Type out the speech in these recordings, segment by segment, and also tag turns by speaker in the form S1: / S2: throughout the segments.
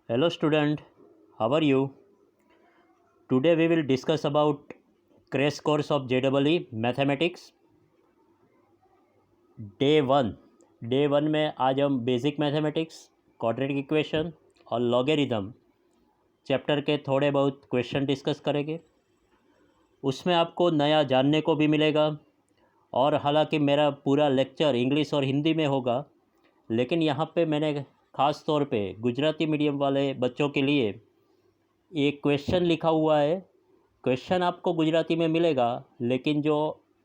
S1: Hello student, how are you? Today we will discuss about crash course of JEE Mathematics Day 1। Day 1 में आज हम basic mathematics, quadratic equation और logarithm chapter के थोड़े बहुत question discuss करेंगे। उसमें आपको नया जानने को भी मिलेगा। और हालांकि मेरा पूरा लेक्चर इंग्लिश और हिंदी में होगा, लेकिन यहाँ पे मैंने ख़ास तौर पे गुजराती मीडियम वाले बच्चों के लिए एक क्वेश्चन लिखा हुआ है। क्वेश्चन आपको गुजराती में मिलेगा, लेकिन जो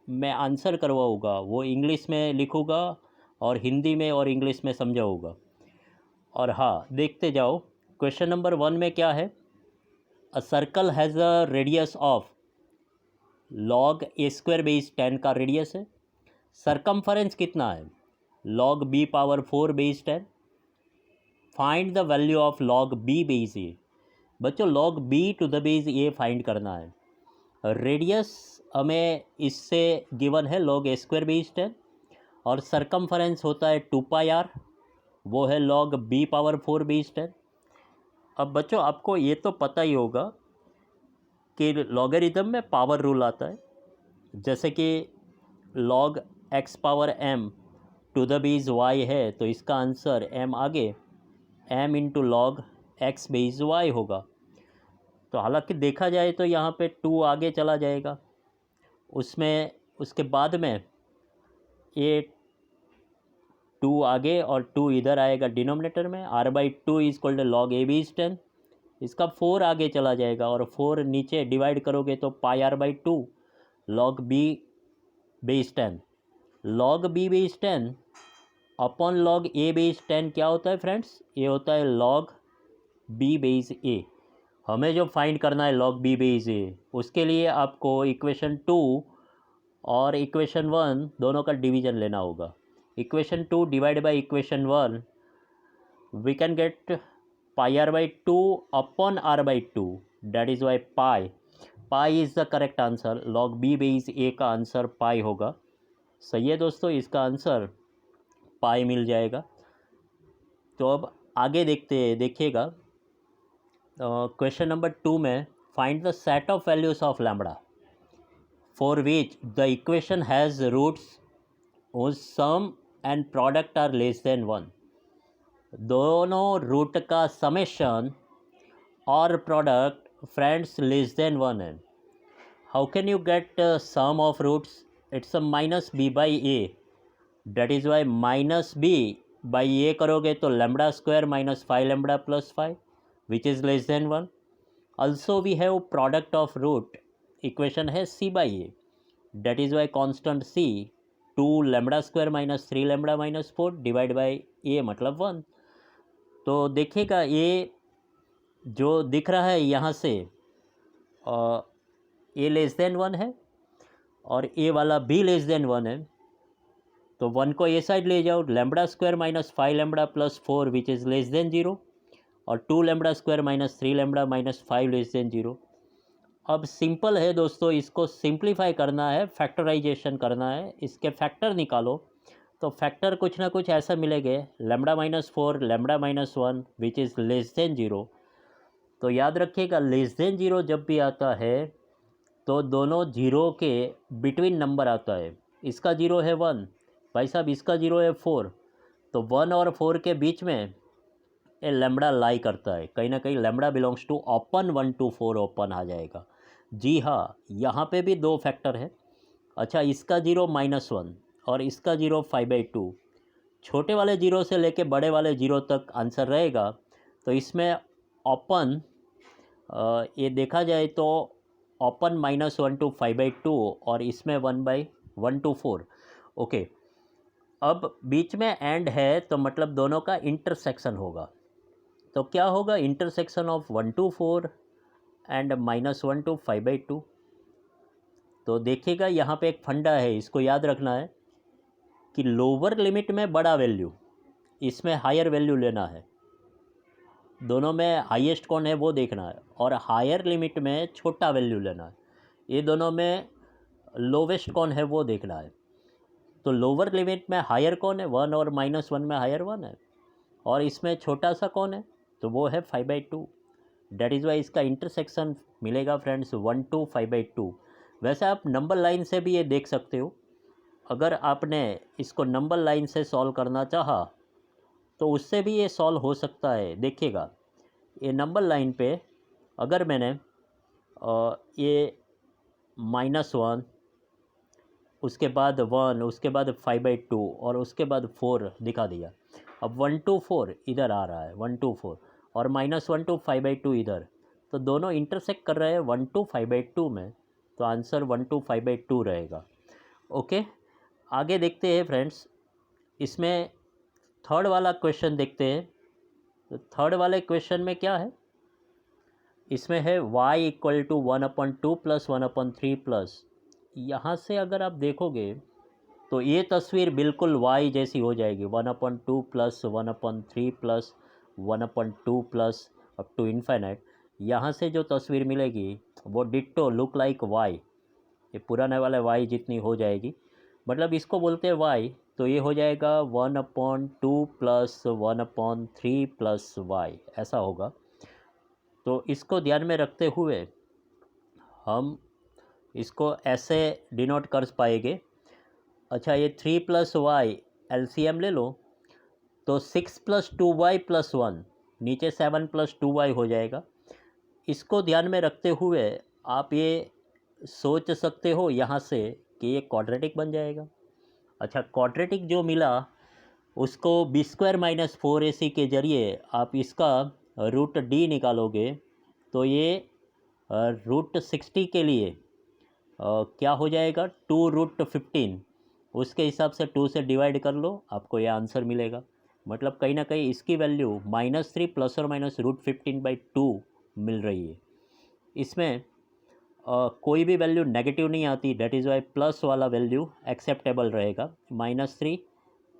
S1: मैं आंसर करवाऊँगा वो इंग्लिश में लिखूँगा और हिंदी में और इंग्लिश में समझाऊँगा। और हाँ, देखते जाओ। क्वेश्चन नंबर 1 में क्या है? A circle has a radius of log A² / 10 का रेडियस है। सरकमफरेंस कितना है? log B⁴ / 10। Find the value of log B⁴ बच्चों, log B⁴ फाइंड करना है। रेडियस हमें इससे गिवन है log A² / 10 और सरकमफरेंस होता है 2πr, वो है log B⁴ / 10। अब बच्चों, आपको ये तो पता ही होगा कि लॉगरिथम में पावर रूल आता है। जैसे कि log x⁻m⁴ y है, तो इसका आंसर m आगे m × log x⁻y होगा। तो हालांकि देखा जाए तो यहाँ पे 2 आगे चला जाएगा, उसके बाद में ये 2 आगे और 2 इधर आएगा डिनोमिनेटर में। r/2 = log A⁻10। इसका 4 आगे चला जाएगा और 4 नीचे डिवाइड करोगे तो πr/2 log B⁻10। log B⁻10 upon log A⁻10 क्या होता है फ्रेंड्स? ये होता है log B⁻A। हमें जो फाइंड करना है log B⁻A, उसके लिए आपको इक्वेशन 2 और इक्वेशन 1 दोनों का डिवीज़न लेना होगा। Equation 2 divide by equation 1, we can get πr/2 upon r/2, that is why pi is the correct answer. log B⁻A का आंसर पाई होगा। सही है दोस्तों, इसका आंसर पाई मिल जाएगा। तो अब आगे देखिएगा। क्वेश्चन नंबर 2 में find the set of values of lambda for which the equation has roots whose sum and product are less than 1। दोनों रूट का समेशन और प्रोडक्ट फ्रेंड्स लेस देन 1 है। How can you get sum of roots? It's a -b/a, that is why -b/a करोगे तो λ² - 5λ + 5 which is less than 1। Also we have product of root, equation है c/a, that is why constant c 2λ² - 3λ - 4 divide by a मतलब 1। तो देखिएगा, ये जो दिख रहा है यहाँ से a लेस देन 1 है और a वाला b लेस देन 1 है। तो 1 को ए साइड ले जाओ, λ² - 5λ + 4 विच इज़ लेस देन 0 और 2λ² - 3λ - 5 लेस देन 0। अब सिंपल है दोस्तों, इसको सिंप्लीफाई करना है, फैक्टराइजेशन करना है। इसके फैक्टर निकालो तो फैक्टर कुछ ना कुछ ऐसा मिलेंगे, λ - 4 λ - 1 विच इज़ लेस देन 0। तो याद रखिएगा, लेस देन 0 जब भी आता है तो दोनों जीरो के बिटवीन नंबर आता है। इसका 0 है 1, भाई साहब इसका 0 है 4, तो 1 और 4 के बीच में ये लैम्बडा लाई करता है। कहीं ना कहीं lambda belongs to open 1 to 4 open आ जाएगा। जी हाँ, यहाँ पे भी 2 फैक्टर है। अच्छा, इसका 0 -1 और इसका 0 5/2। छोटे वाले 0 से लेके बड़े वाले 0 तक आंसर रहेगा। तो इसमें ओपन ये देखा जाए तो ओपन -1 to 5/2 और इसमें 1 to 4। ओके, अब बीच में एंड है तो मतलब दोनों का इंटरसेक्शन होगा। तो क्या होगा? Intersection of 1 to 4 and -1 to 5/2। तो देखिएगा, यहाँ पे एक फंडा है, इसको याद रखना है कि लोअर लिमिट में बड़ा वैल्यू, इसमें हायर वैल्यू लेना है। दोनों में हाईएस्ट कौन है वो देखना है, और हायर लिमिट में छोटा वैल्यू लेना है। ये दोनों में लोवेस्ट कौन है वो देखना है। तो लोअर लिमिट में हायर कौन है? 1 और -1 में हायर 1 है, और इसमें छोटा सा कौन है? तो वो है 5/2। डेट इज़ वाई इसका इंटरसेक्शन मिलेगा फ्रेंड्स 1 to 5/2। वैसे आप नंबर लाइन से भी ये देख सकते हो। अगर आपने इसको नंबर लाइन से सॉल्व करना चाहा तो उससे भी ये सॉल्व हो सकता है। देखिएगा, ये नंबर लाइन पे अगर मैंने ये -1, उसके बाद 1, उसके बाद 5/2 और उसके बाद 4 दिखा दिया। अब 1 to 4 इधर आ रहा है, 1 to 4, और -1 to 5/2 इधर, तो दोनों इंटरसेक्ट कर रहे हैं 1 to 5/2 में, तो आंसर 1 to 5/2 रहेगा। ओके, आगे देखते हैं फ्रेंड्स। इसमें थर्ड वाला क्वेश्चन देखते हैं। तो थर्ड वाले क्वेश्चन में क्या है, इसमें है y = 1/2 + 1/3 प्लस। यहाँ से अगर आप देखोगे तो ये तस्वीर बिल्कुल y जैसी हो जाएगी, 1/2 + 1/3 plus 1/2 plus up to infinite. यहाँ से जो तस्वीर मिलेगी वो डिट्टो लुक लाइक y, ये पुराने वाले y जितनी हो जाएगी। मतलब इसको बोलते हैं y, तो ये हो जाएगा 1/2 + 1/3 प्लस y, ऐसा होगा। तो इसको ध्यान में रखते हुए हम इसको ऐसे डिनोट कर पाएंगे। अच्छा, ये 3 + y एलसीएम ले लो, तो 6 + 2y + 1, नीचे 7 + 2y हो जाएगा। इसको ध्यान में रखते हुए आप ये सोच सकते हो यहाँ से कि ये क्वाड्रेटिक बन जाएगा। अच्छा, क्वाड्रेटिक जो मिला उसको b² - 4ac के ज़रिए आप इसका √d निकालोगे, तो ये √60 के लिए क्या हो जाएगा, 2√15। उसके हिसाब से 2 से डिवाइड कर लो, आपको यह आंसर मिलेगा। मतलब कहीं ना कहीं इसकी वैल्यू -3 ± √15/2 मिल रही है। इसमें कोई भी वैल्यू नेगेटिव नहीं आती, डेट इज़ वाई प्लस वाला वैल्यू एक्सेप्टेबल रहेगा। -3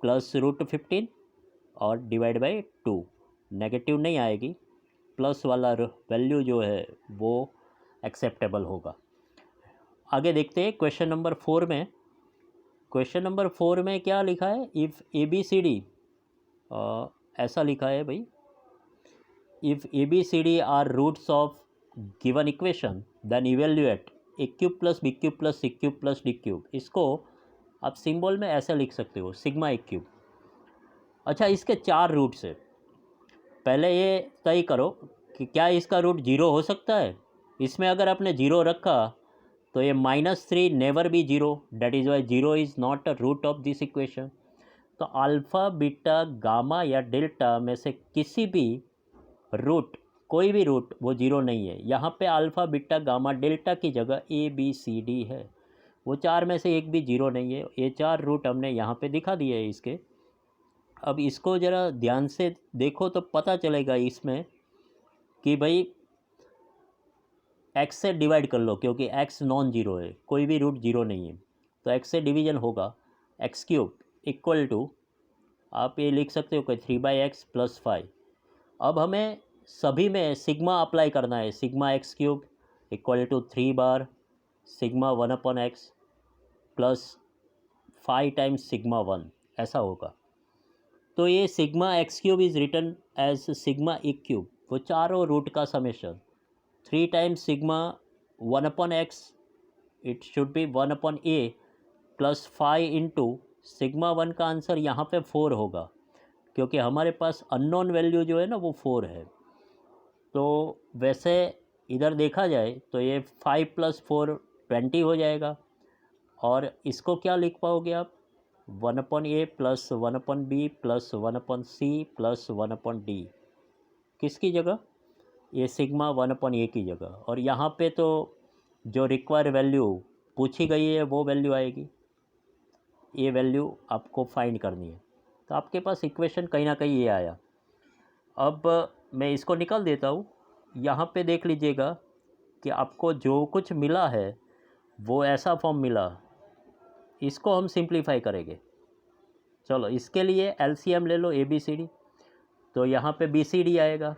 S1: + √15 और डिवाइड बाई 2, नेगेटिव नहीं आएगी, प्लस वाला वैल्यू जो है वो एक्सेप्टेबल होगा। आगे देखते हैं क्वेश्चन नंबर 4 में। क्वेश्चन नंबर 4 में क्या लिखा है, इफ़ ABCD, ऐसा लिखा है भाई, if ABCD are roots of given equation then evaluate a³ + b³ + c³ + d³। इसको आप सिंबल में ऐसे लिख सकते हो, सिग्मा a³। अच्छा, इसके 4 रूट्स है। पहले ये तय करो कि क्या इसका रूट 0 हो सकता है। इसमें अगर आपने 0 रखा तो ये -3 never be 0, that is why 0 is not a root of this equation. तो अल्फ़ा, बीटा, गामा या डेल्टा में से किसी भी रूट, कोई भी रूट वो 0 नहीं है। यहाँ पे अल्फ़ा, बीटा, गामा, डेल्टा की जगह ABCD है, वो 4 में से एक भी 0 नहीं है। ये 4 रूट हमने यहाँ पे दिखा दिए है इसके। अब इसको ज़रा ध्यान से देखो तो पता चलेगा इसमें कि भाई x से डिवाइड कर लो, क्योंकि x नॉन जीरो है, कोई भी रूट 0 नहीं है, तो x से डिवीजन होगा। x³ = आप ये लिख सकते हो कि 3/x + 5। अब हमें सभी में सिग्मा अप्लाई करना है। सिग्मा x³ = 3 बार sigma 1/x plus 5 times sigma 1, ऐसा होगा। तो ये sigma x³ is written as sigma a³, वो चारों रूट का summation. 3 times sigma 1/x, it should be 1/a plus 5 into sigma 1 का आंसर यहाँ पे 4 होगा, क्योंकि हमारे पास अननोन वैल्यू जो है ना वो 4 है। तो वैसे इधर देखा जाए तो ये 5 + 4 20 हो जाएगा। और इसको क्या लिख पाओगे आप, 1/a plus 1/b plus 1/c plus 1/d, किसकी जगह, ये सिग्मा 1/a की जगह। और यहाँ पे तो जो रिक्वायर वैल्यू पूछी गई है वो वैल्यू आएगी, ये वैल्यू आपको फाइंड करनी है। तो आपके पास इक्वेशन कहीं ना कहीं ये आया। अब मैं इसको निकाल देता हूँ। यहाँ पे देख लीजिएगा कि आपको जो कुछ मिला है वो ऐसा फॉर्म मिला, इसको हम सिंप्लीफाई करेंगे। चलो, इसके लिए एलसीएम ले लो ABCD, तो यहाँ पे BCD आएगा,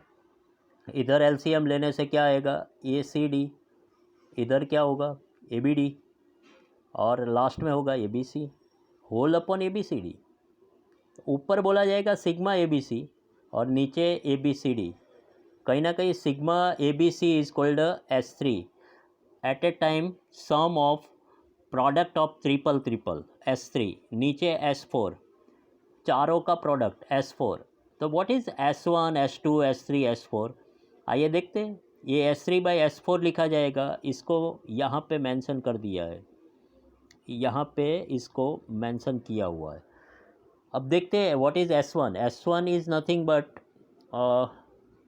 S1: इधर एलसीएम लेने से क्या आएगा, ACD, इधर क्या होगा ABD, और लास्ट में होगा ABC होल अपॉन ABCD। ऊपर बोला जाएगा सिग्मा ABC और नीचे ABCD, कहीं ना कहीं sigma a b c is called S3 at a time sum of product of triple triple S3, नीचे S4, चारों का प्रोडक्ट S4। तो what is S1 S2 S3 S4? आइए देखते हैं। ये S3/S4 लिखा जाएगा, इसको यहाँ पे मेंशन कर दिया है, यहाँ पे इसको मेंशन किया हुआ है। अब देखते हैं what is S1। S1 is nothing but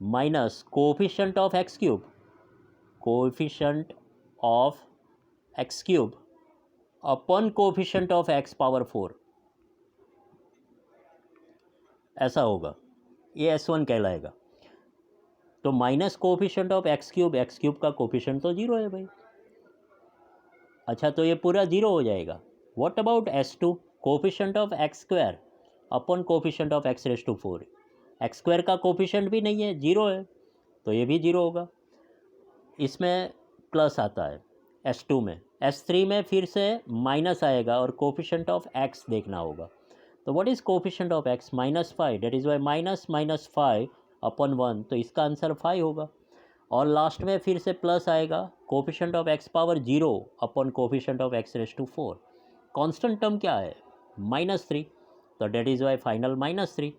S1: minus coefficient of x cube, coefficient of x cube upon coefficient of x power 4, ऐसा होगा, ये S1 कहलाएगा। तो minus coefficient of x cube का कोफिशेंट तो जीरो है भाई। अच्छा, तो ये पूरा जीरो हो जाएगा। What about S2? Coefficient of x square upon coefficient of x raise to 4। X square का कोफिशेंट भी नहीं है, जीरो है, तो ये भी जीरो होगा। इसमें प्लस आता है S2 में। S3 में फिर से माइनस आएगा और कोफिशेंट ऑफ एक्स देखना होगा। तो what is coefficient of x? -5, date is Y -5 upon 1, तो इसका आंसर 5 होगा। और लास्ट में फिर से प्लस आएगा, coefficient of x power 0 upon coefficient of x raise to 4। Constant term क्या है? -3, तो डेट इज़ वाई फाइनल -3।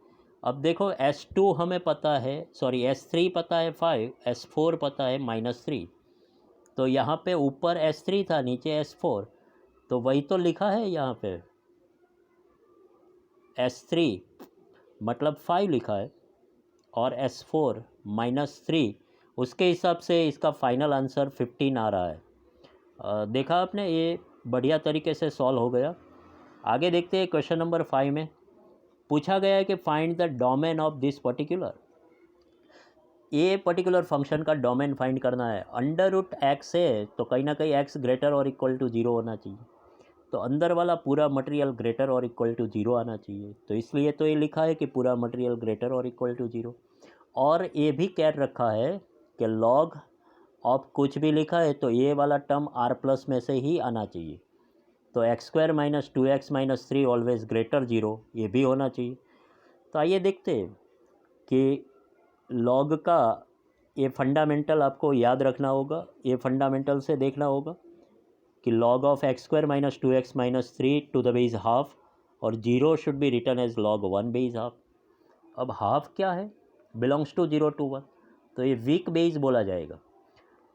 S1: अब देखो S2 हमें पता है, सॉरी S3 पता है 5, S4 पता है -3। तो यहाँ पे ऊपर S3 था, नीचे S4, तो वही तो लिखा है यहाँ पे, S3 मतलब 5 लिखा है और S4 -3, उसके हिसाब से इसका फाइनल आंसर 15 आ रहा है। देखा आपने, ये बढ़िया तरीके से सॉल्व हो गया। आगे देखते हैं क्वेश्चन नंबर 5 में पूछा गया है कि find the domain of this particular. ये पर्टिकुलर फंक्शन का डोमेन फाइंड करना है। अंडर रूट एक्स है तो कहीं ना कहीं एक्स ग्रेटर और इक्वल टू 0 होना चाहिए, तो अंदर वाला पूरा मटेरियल ग्रेटर और इक्वल टू 0 आना चाहिए, तो इसलिए तो ये लिखा है कि पूरा मटेरियल ग्रेटर और इक्वल टू 0। और ये भी कह रखा है कि लॉग ऑफ कुछ भी लिखा है तो ये वाला टर्म आर प्लस में से ही आना चाहिए, तो x² - 2x - 3 ऑलवेज ग्रेटर 0, ये भी होना चाहिए। तो आइए देखते हैं कि लॉग का ये फंडामेंटल आपको याद रखना होगा, ये फंडामेंटल से देखना होगा कि log of x² - 2x - 3 to the base half, और 0 should be written as log 1 base half. अब हाफ क्या है? बिलोंग्स टू 0 to 1, तो ये वीक बेस बोला जाएगा।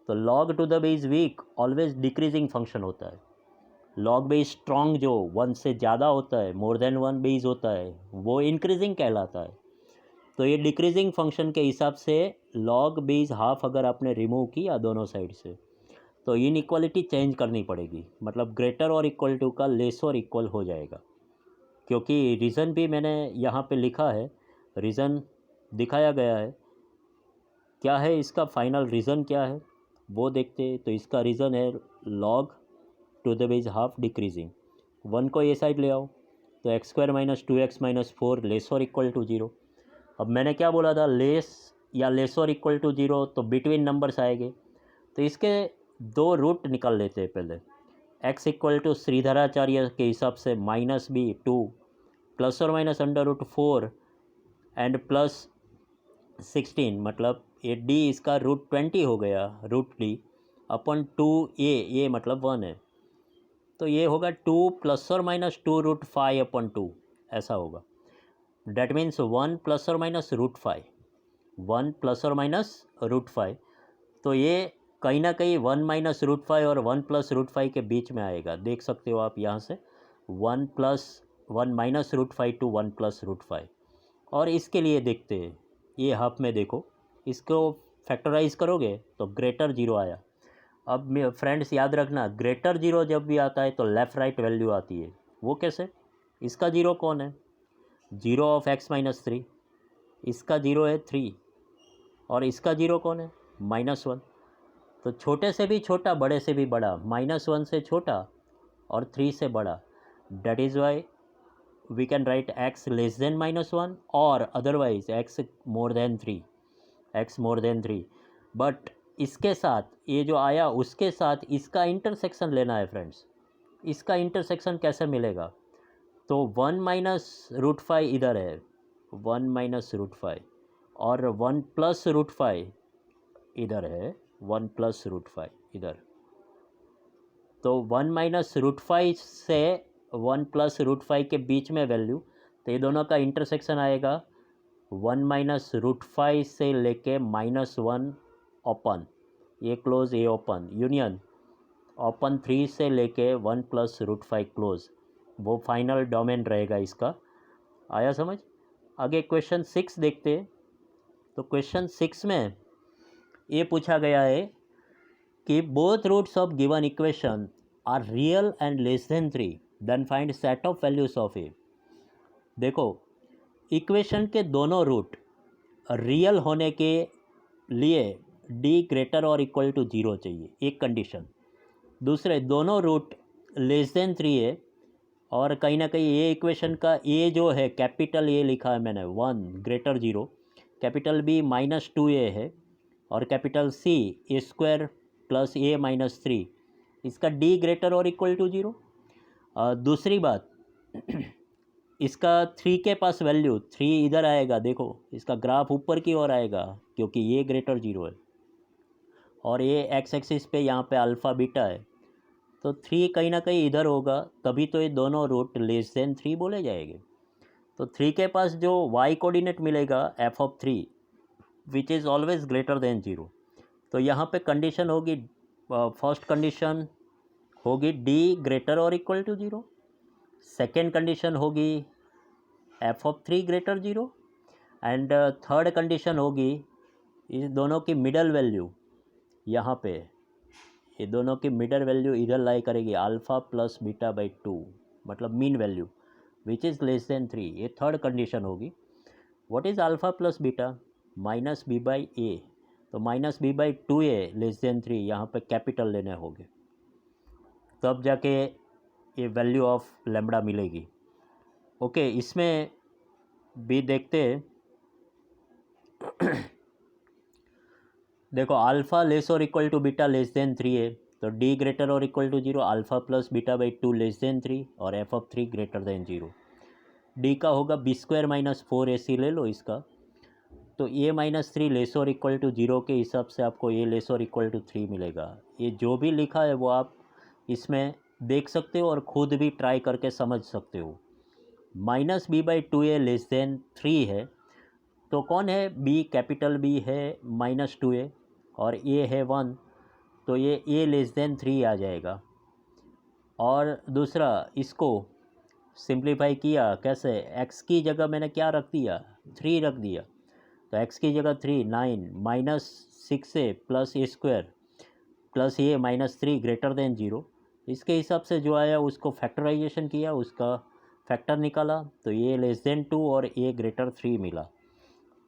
S1: तो log to the base weak always decreasing function होता है। log बेस स्ट्रॉन्ग जो 1 से ज़्यादा होता है, मोर देन 1 बेस होता है, वो इंक्रीजिंग कहलाता है। तो ये डिक्रीजिंग फंक्शन के हिसाब से log बेस हाफ अगर आपने रिमूव किया दोनों साइड से, तो इनइक्वालिटी चेंज करनी पड़ेगी, मतलब ग्रेटर और इक्वल टू का लेस और इक्वल हो जाएगा। क्योंकि रीज़न भी मैंने यहाँ पे लिखा है, रीज़न दिखाया गया है। क्या है इसका फाइनल रीज़न, क्या है वो देखते हैं। तो इसका रीज़न है log to the base half decreasing. 1 को ये साइड ले आओ, तो x² - 2x - 4 लेस और इक्वल टू 0। अब मैंने क्या बोला था, लेस या लेस और इक्वल टू 0, तो बिटवीन नंबर्स आएंगे। तो इसके दो रूट निकाल लेते हैं पहले। x = श्रीधराचार्य के हिसाब से -b2 ± √4 एंड +16, मतलब ये d इसका √20 हो गया, √d अपॉन 2a, ये मतलब 1 है, तो ये होगा 2 ± 2 √5 अपॉन 2, ऐसा होगा। डेट मीन्स 1 ± √5, 1 ± √5, तो ये कहीं ना कहीं 1 - √5 और 1 + √5 के बीच में आएगा। देख सकते हो आप यहाँ से 1 - √5 टू 1 + √5। और इसके लिए देखते हैं, ये हाफ में देखो, इसको फैक्टराइज करोगे तो ग्रेटर 0 आया। अब फ्रेंड्स याद रखना, ग्रेटर 0 जब भी आता है तो लेफ़्ट राइट वैल्यू आती है। वो कैसे? इसका 0 कौन है? 0 ऑफ x - 3, इसका 0 है 3, और इसका 0 कौन है? -1। तो छोटे से भी छोटा, बड़े से भी बड़ा, -1 से छोटा और 3 से बड़ा। That is why we can write x less than -1 और otherwise x more than 3, x more than 3। But इसके साथ ये जो आया उसके साथ इसका इंटरसेक्शन लेना है फ्रेंड्स। इसका इंटरसेक्शन कैसे मिलेगा? तो 1 - √5 इधर है, 1 - √5, और 1+√5 इधर है, 1+√5 इधर। तो 1-√5 से 1+√5 के बीच में वैल्यू, तो ये दोनों का इंटरसेक्शन आएगा 1-√5 से लेके -1 ओपन, ये क्लोज ये ओपन, यूनियन ओपन 3 से लेके 1+√5 क्लोज, वो फाइनल डोमेन रहेगा इसका। आया समझ? आगे क्वेश्चन 6 देखते हैं। तो क्वेश्चन 6 में ये पूछा गया है कि both roots of given equation are real and less than 3, then find set of values of a. देखो, इक्वेशन के दोनों रूट रियल होने के लिए डी ग्रेटर और इक्वल टू 0 चाहिए, एक कंडीशन। दूसरे, दोनों रूट लेस देन 3 है, और कहीं ना कहीं ये इक्वेशन का ए जो है कैपिटल ए लिखा है मैंने 1 ग्रेटर 0, कैपिटल बी -2a है, और कैपिटल सी A² + a-3, इसका डी ग्रेटर और इक्वल टू 0। दूसरी बात इसका 3 के पास वैल्यू 3 इधर आएगा, देखो इसका ग्राफ ऊपर की ओर आएगा क्योंकि ये ग्रेटर 0 है, और ये एक्स एक्सिस पे यहाँ पे अल्फ़ा बीटा है, तो 3 कहीं ना कहीं इधर होगा, तभी तो ये दोनों रूट लेस देन 3 बोले जाएंगे। तो 3 के पास जो y कोऑर्डिनेट मिलेगा f(3) which is always greater than 0, तो यहाँ पे कंडीशन होगी, फर्स्ट कंडीशन होगी d ग्रेटर और इक्वल टू 0, सेकेंड कंडीशन होगी f(3) greater 0, and third condition होगी इस दोनों की मिडल वैल्यू, यहाँ पे ये दोनों की मिडल वैल्यू इधर लाई करेगी अल्फ़ा + β/2, मतलब mean value which is less than 3, ये थर्ड कंडीशन होगी। What is alpha + beta? -b/a, तो -b/2a लेस देन 3, यहाँ पे कैपिटल लेने होंगे, तब जाके ये वैल्यू ऑफ लैम्बडा मिलेगी। ओके, इसमें भी देखते हैं। देखो, अल्फ़ा लेस और equal to beta less than 3 है, तो डी ग्रेटर और equal to 0, alpha + β/2 less than 3, और f(3) ग्रेटर देन 0। डी का होगा b² - 4ac, ले लो इसका, तो a-3 लेस और इक्वल टू 0 के हिसाब से आपको a लेस और इक्वल टू 3 मिलेगा। ये जो भी लिखा है वो आप इसमें देख सकते हो और ख़ुद भी ट्राई करके समझ सकते हो। -b/2a लेस देन 3 है, तो कौन है? b, कैपिटल B है -2a, और a है 1, तो ये a लेस देन 3 आ जाएगा। और दूसरा, इसको सिंप्लीफाई किया कैसे? x की जगह मैंने क्या रख दिया? 3 रख दिया, तो x की जगह 3, 9 -6a + a² + a-3 greater than 0, इसके हिसाब से जो आया उसको फैक्टराइजेशन किया, उसका फैक्टर निकाला, तो ये लेस देन 2 और a ग्रेटर 3 मिला।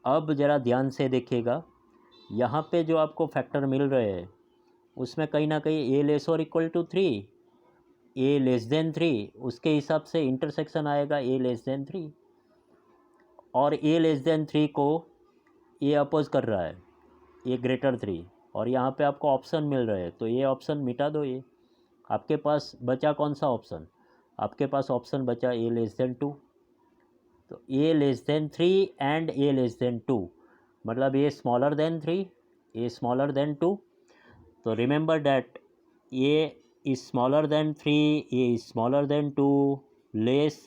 S1: अब ज़रा ध्यान से देखिएगा, यहाँ पे जो आपको फैक्टर मिल रहे हैं उसमें कहीं ना कहीं a लेस और equal to 3, a less than 3, उसके हिसाब से इंटरसेक्शन आएगा a लेस देन 3, और a लेस देन 3 को ये अपोज कर रहा है a ग्रेटर 3, और यहाँ पे आपको ऑप्शन मिल रहे हैं, तो ये ऑप्शन मिटा दो। ये आपके पास बचा कौन सा ऑप्शन? आपके पास ऑप्शन बचा a लेस देन 2, तो a less than 3 and a less then 2, मतलब a smaller than 3, a smaller than 2, तो remember that a is smaller than 3, a is smaller than 2, less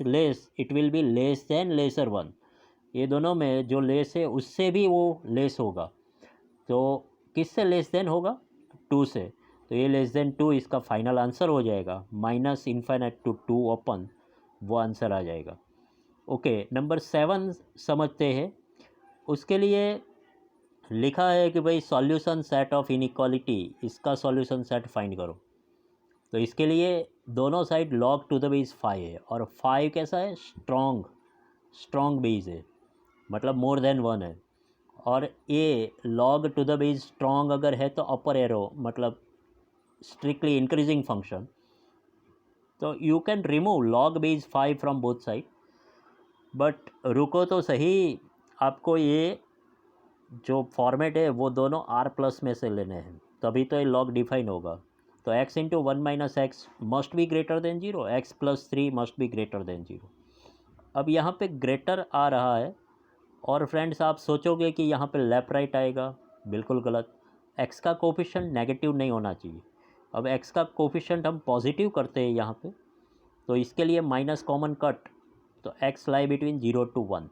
S1: it will be less than lesser 1, ये दोनों में जो less है उससे भी वो लेस होगा, तो किससे लेस देन होगा? 2 से, तो ये लेस देन 2 इसका फाइनल आंसर हो जाएगा, -∞ to 2 ओपन, वो आंसर आ जाएगा। ओके, नंबर 7 समझते हैं। उसके लिए लिखा है कि भाई सॉल्यूशन सेट ऑफ इनइक्वालिटी, इसका सॉल्यूशन सेट फाइंड करो। तो इसके लिए दोनों side log to the base 5 है, और 5 कैसा है? स्ट्रॉन्ग बेस है, मतलब मोर देन 1 है, और a log to the base strong अगर है तो अपर एरो, मतलब स्ट्रिक्टली इंक्रीजिंग फंक्शन, तो you can remove log base 5 from both side. But रुको तो सही, आपको ये जो फॉर्मेट है वो दोनों r+ में से लेने हैं, तभी तो ये log डिफाइन होगा। तो x × 1 - x must be greater than 0, x + 3 must be greater than 0। अब यहाँ पे ग्रेटर आ रहा है, और फ्रेंड्स आप सोचोगे कि यहाँ पे लेफ़्ट राइट आएगा, बिल्कुल गलत। एक्स का कोफिशिएंट नेगेटिव नहीं होना चाहिए। अब एक्स का कोफिशिएंट हम पॉजिटिव करते हैं यहाँ पे, तो इसके लिए माइनस कॉमन कट, तो एक्स लाई बिटवीन 0 to 1।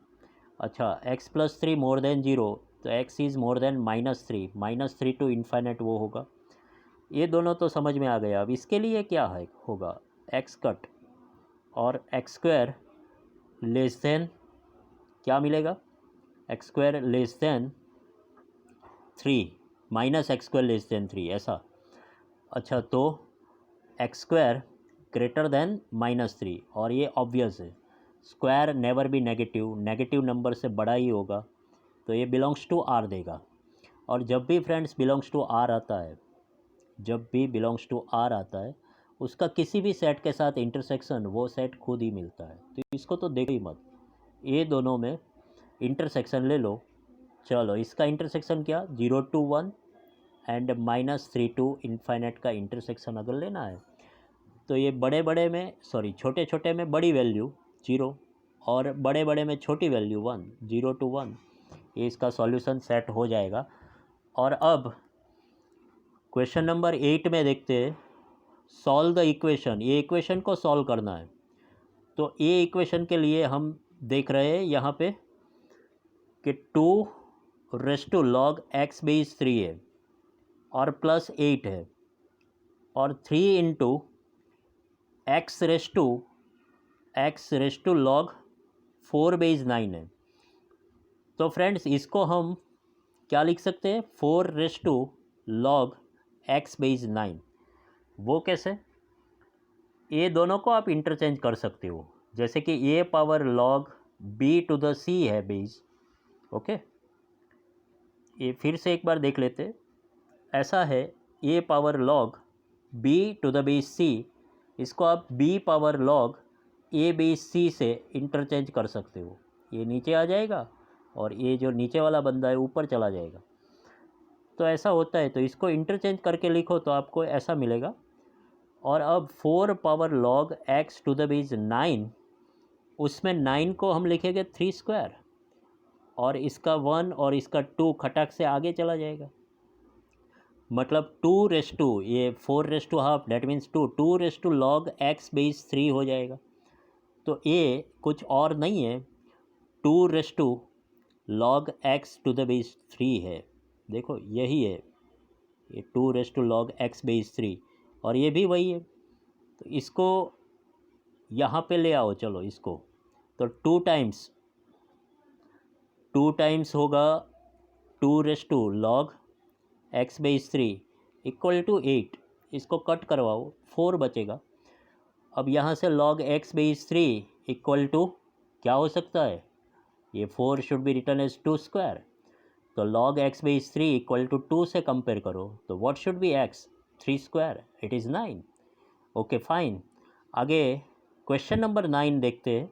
S1: अच्छा, एक्स प्लस 3 मोर देन 0, तो x is more than -3 to infinite वो होगा। ये दोनों तो समझ में आ गया। अब इसके लिए क्या है होगा, एक्स कट और एक्स स्क्वायर लेस देन क्या मिलेगा, x square less than 3 minus x square less than 3 ऐसा। अच्छा, तो एक्स स्क्वायर ग्रेटर देन -3, और ये ऑब्वियस है, स्क्वायर नेवर भी नेगेटिव, नेगेटिव नंबर से बड़ा ही होगा, तो ये बिलोंग्स टू आर देगा। और जब भी फ्रेंड्स बिलोंग्स टू आर आता है, जब भी बिलोंग्स टू आर आता है, उसका किसी भी सेट के साथ इंटरसेक्शन वो सेट खुद ही मिलता है, तो इसको तो देखो ही मत। ये दोनों में इंटरसेक्शन ले लो। चलो, इसका इंटरसेक्शन क्या, 0 to 1 एंड -3 टू इन्फाइनेट का इंटरसेक्शन अगर लेना है, तो ये बड़े बड़े में छोटे छोटे में बड़ी वैल्यू 0 और बड़े बड़े में छोटी वैल्यू 1, 0 to 1, ये इसका सॉल्यूशन सेट हो जाएगा। और अब क्वेश्चन नंबर 8 में देखते हैं, सॉल्व द इक्वेशन। ये इक्वेशन को सॉल्व करना है, तो ये इक्वेशन के लिए हम देख रहे हैं यहाँ पे कि 2 log x बेस 3 है और +8 है, और 3 इंटू x log 4 बेस 9 है। तो फ्रेंड्स इसको हम क्या लिख सकते हैं, 4 log x बेस 9। वो कैसे, ये दोनों को आप इंटरचेंज कर सकते हो, जैसे कि a power log b to the c है बेस। ओके, ये फिर से एक बार देख लेते हैं। ऐसा है, a power log b to the base c, इसको आप b power log a base c से इंटरचेंज कर सकते हो। ये नीचे आ जाएगा और ये जो नीचे वाला बंदा है ऊपर चला जाएगा, तो ऐसा होता है। तो इसको इंटरचेंज करके लिखो तो आपको ऐसा मिलेगा। और अब 4 power log x to the base 9, उसमें 9 को हम लिखेंगे 3 स्क्वायर, और इसका 1 और इसका 2 खटाक से आगे चला जाएगा, मतलब 2 ये 4 ½ that means 2 log x base 3 हो जाएगा। तो ये कुछ और नहीं है, 2 log x to the base 3 है। देखो यही है, ये 2 log x बेस 3, और ये भी वही है। तो इसको यहाँ पे ले आओ, चलो इसको, तो 2 टाइम्स होगा 2 log x base 3 equal to 8। इसको कट करवाओ, 4 बचेगा। अब यहाँ से log x base 3 equal to क्या हो सकता है, ये 4 should be written as 2 square, तो log x base 3 equal to 2 से कंपेयर करो, तो what should be x, 3 square, it is 9। Okay fine. आगे क्वेश्चन नंबर 9 देखते हैं,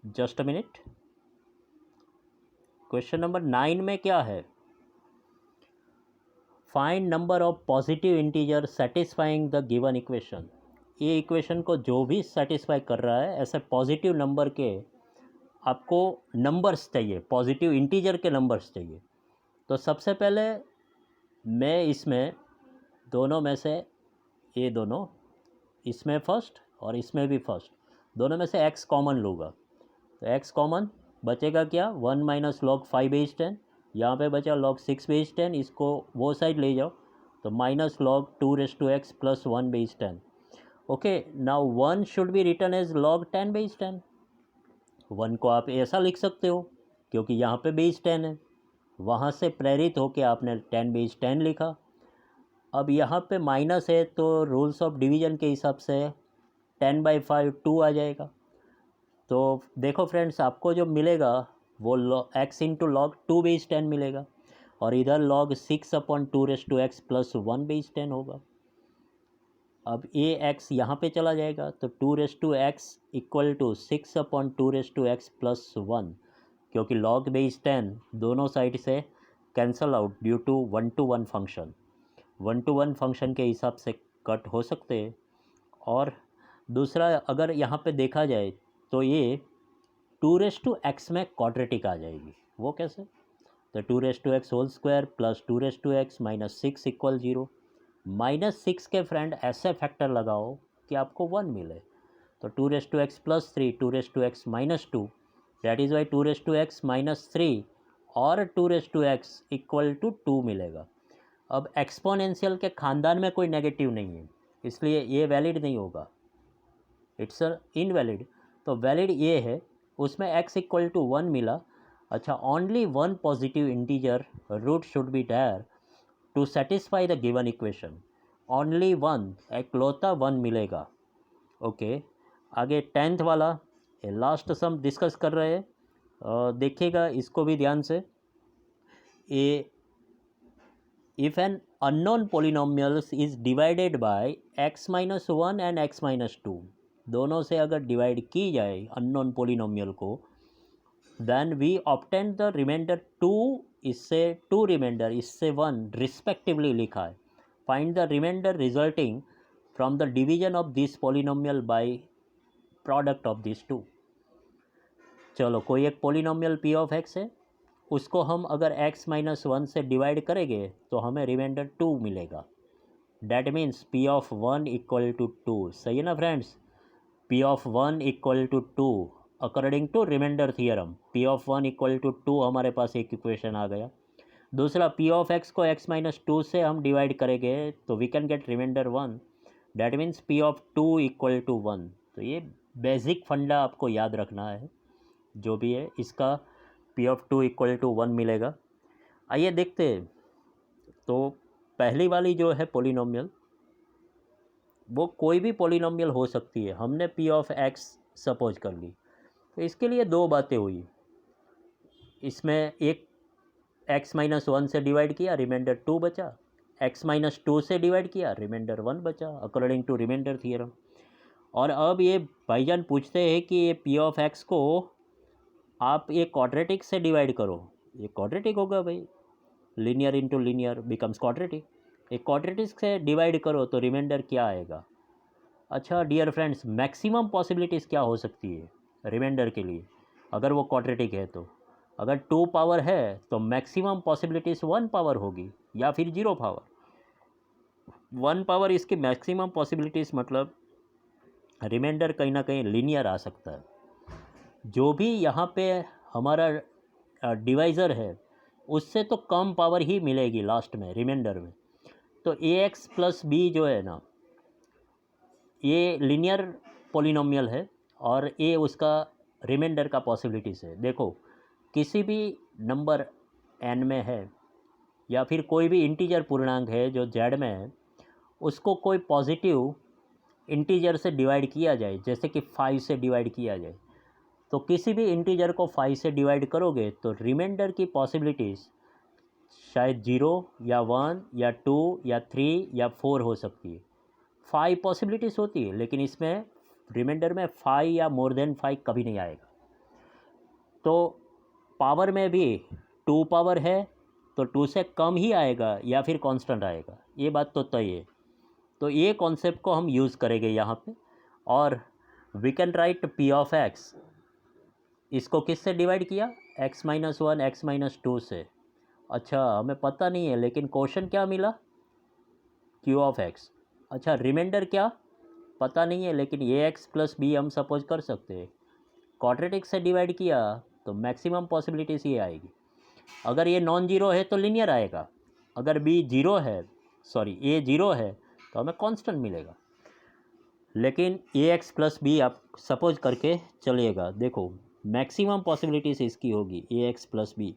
S1: just a minute. Question number 9 में क्या है, find number of positive integer satisfying the given equation. ये इक्वेशन को जो भी सेटिस्फाई कर रहा है, ऐसे पॉजिटिव नंबर के आपको नंबर्स चाहिए, पॉजिटिव इंटीजर के नंबर्स चाहिए। तो सबसे पहले मैं इसमें दोनों में से, ये दोनों, इसमें फर्स्ट और इसमें भी फर्स्ट, दोनों में से x कॉमन लूँगा। तो x कॉमन बचेगा क्या, 1 माइनस log 5 बेस 10, यहाँ पे बचा log 6 बेस 10, इसको वो साइड ले जाओ, तो minus log 2x plus 1 base 10। Okay, now 1 should be written as log 10 base 10। 1 को आप ऐसा लिख सकते हो क्योंकि यहाँ पे बेस 10 है, वहाँ से प्रेरित होकर आपने 10 बेस 10 लिखा। अब यहाँ पे माइनस है तो रूल्स ऑफ डिवीज़न के हिसाब से 10/5 2 आ जाएगा। तो देखो फ्रेंड्स, आपको जो मिलेगा वो x इंटू लॉग 2 बेस 10 मिलेगा, और इधर log 6/2 प्लस 1 बेस 10 होगा। अब ये x यहाँ पे चला जाएगा, तो 2 इक्वल टू 6/2 प्लस 1, क्योंकि log बेस 10 दोनों साइड से cancel out due to 1-to-1 function, 1-to-1 function के हिसाब से कट हो सकते हैं। और दूसरा, अगर यहाँ पे देखा जाए तो ये 2x में क्वाड्रेटिक आ जाएगी। वो कैसे? तो 2x whole square plus 2x minus 6 equal 0। -6 के फ्रेंड ऐसे फैक्टर लगाओ कि आपको 1 मिले। तो 2x plus 3, 2x minus 2, that is Y 2x minus 3 और 2x इक्वल टू 2 मिलेगा। अब एक्सपोनेंशियल के ख़ानदान में कोई नेगेटिव नहीं है, इसलिए ये वैलिड नहीं होगा, इट्स इनवैलिड। तो वैलिड ये है, उसमें x इक्वल टू 1 मिला। अच्छा, only one positive integer root should be there to satisfy the given equation. Only one, एकलौता 1 मिलेगा। ओके, आगे 10th वाला लास्ट सम डिस्कस कर रहे हैं, देखिएगा इसको भी ध्यान से। A if an unknown polynomials is divided by x minus 1 and x minus 2, दोनों से अगर डिवाइड की जाए अननोन पोलिनोमियल को, then we obtain the remainder 2, इससे 2 रिमाइंडर, इससे 1 रिस्पेक्टिवली लिखा है। Find the remainder resulting from the division of this polynomial by product of this two. चलो, कोई एक पोलिनोमियल p ऑफ x है, उसको हम अगर x माइनस 1 से डिवाइड करेंगे तो हमें रिमाइंडर 2 मिलेगा। That means p of 1 equal to 2। सही है ना friends? p of 1 equal to 2 according to remainder theorem. p of 1 equal to 2 हमारे पास एक इक्वेशन आ गया। दूसरा, p ऑफ x को x माइनस 2 से हम डिवाइड करेंगे तो we can get remainder 1। That means p of 2 equal to 1। तो ये बेसिक फंडा आपको याद रखना है, जो भी है इसका p ऑफ 2 इक्वल टू 1 मिलेगा। आइए देखते हैं। तो पहली वाली जो है पोलिनोमियल, वो कोई भी पोलिनोमियल हो सकती है। हमने p ऑफ x सपोज कर ली, तो इसके लिए दो बातें हुई। इसमें एक x माइनस 1 से डिवाइड किया, रिमाइंडर 2 बचा। x माइनस 2 से डिवाइड किया, रिमाइंडर 1 बचा अकॉर्डिंग टू रिमाइंडर थियरम। और अब ये भाईजान पूछते हैं कि ये p ऑफ x को आप ये क्वाड्रेटिक से डिवाइड करो। ये क्वाड्रेटिक होगा भाई, linear into linear becomes quadratic. एक क्वाड्रेटिक से डिवाइड करो तो रिमाइंडर क्या आएगा? अच्छा डियर फ्रेंड्स, मैक्सिमम पॉसिबिलिटीज़ क्या हो सकती है रिमाइंडर के लिए अगर वो क्वाड्रेटिक है? तो अगर 2 पावर है तो मैक्सिमम पॉसिबिलिटीज़ 1 पावर होगी या फिर 0 पावर। 1 पावर इसकी मैक्सिमम पॉसिबिलिटीज़, मतलब रिमाइंडर कहीं ना कहीं लीनियर आ सकता है। जो भी यहाँ पे हमारा डिवाइज़र है उससे तो कम पावर ही मिलेगी लास्ट में रिमाइंडर में। तो ax प्लस बी जो है ना, ये लीनियर पोलिनोमियल है और a उसका रिमाइंडर का पॉसिबिलिटीज़ है। देखो, किसी भी नंबर n में है या फिर कोई भी इंटीजर पूर्णांक है जो z में है, उसको कोई पॉजिटिव इंटीजर से डिवाइड किया जाए, जैसे कि 5 से डिवाइड किया जाए, तो किसी भी इंटीजर को 5 से डिवाइड करोगे तो रिमाइंडर की पॉसिबिलिटीज़ शायद 0 या 1 या 2 या 3 या 4 हो सकती है। 5 पॉसिबिलिटीज़ होती है, लेकिन इसमें रिमाइंडर में 5 या मोर देन 5 कभी नहीं आएगा। तो पावर में भी 2 पावर है तो 2 से कम ही आएगा या फिर कांस्टेंट आएगा, ये बात तो तय है। तो ये कॉन्सेप्ट को हम यूज़ करेंगे यहाँ पे। और we can write p of x, इसको किससे डिवाइड किया? x माइनस 1 x माइनस 2 से। अच्छा, हमें पता नहीं है, लेकिन क्वेश्चन क्या मिला? q of x। अच्छा, रिमाइंडर क्या पता नहीं है, लेकिन ये x प्लस बी हम सपोज कर सकते हैं। क्वाड्रेटिक से डिवाइड किया तो मैक्सिमम पॉसिबिलिटीज़ ये आएगी। अगर ये नॉन जीरो है तो लीनियर आएगा, अगर b जीरो है, सॉरी a जीरो है, तो हमें कांस्टेंट मिलेगा। लेकिन ax प्लस बी आप सपोज करके चलिएगा। देखो, मैक्सिमम पॉसिबिलिटीज़ इसकी होगी ax प्लस बी।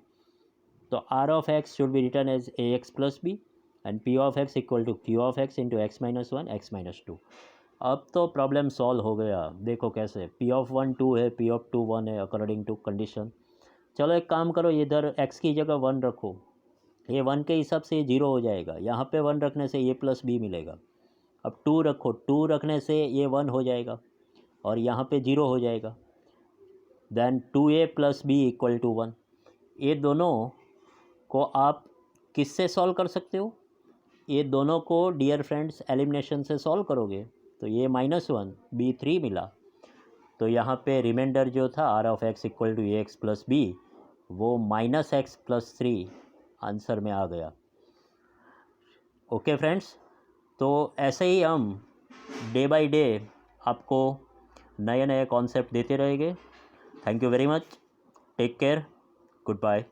S1: तो r of x should be return as ax plus b and p of x equal to q of x into x minus 1 x minus 2। अब तो problem solve हो गया। देखो कैसे, p of 1 2 है, p of 2 1 है according to condition. चलो एक काम करो, इधर x की जगह 1 रखो, ये 1 के हिसाब से ये 0 हो जाएगा। यहाँ पे 1 रखने से ये प्लस बी मिलेगा। अब 2 रखो, 2 रखने से ये 1 हो जाएगा और यहाँ पे 0 हो जाएगा। Then 2a plus b equal to 1। ये दोनों को आप किससे सॉल्व कर सकते हो? ये दोनों को डियर फ्रेंड्स एलिमिनेशन से सॉल्व करोगे तो ये -1 b3 मिला। तो यहाँ पे रिमाइंडर जो था r of x equal to a x plus b वो -x+3 आंसर में आ गया। ओके फ्रेंड्स, तो ऐसे ही हम डे बाय डे आपको नए नए कॉन्सेप्ट देते रहेंगे। Thank you very much, take care, good bye.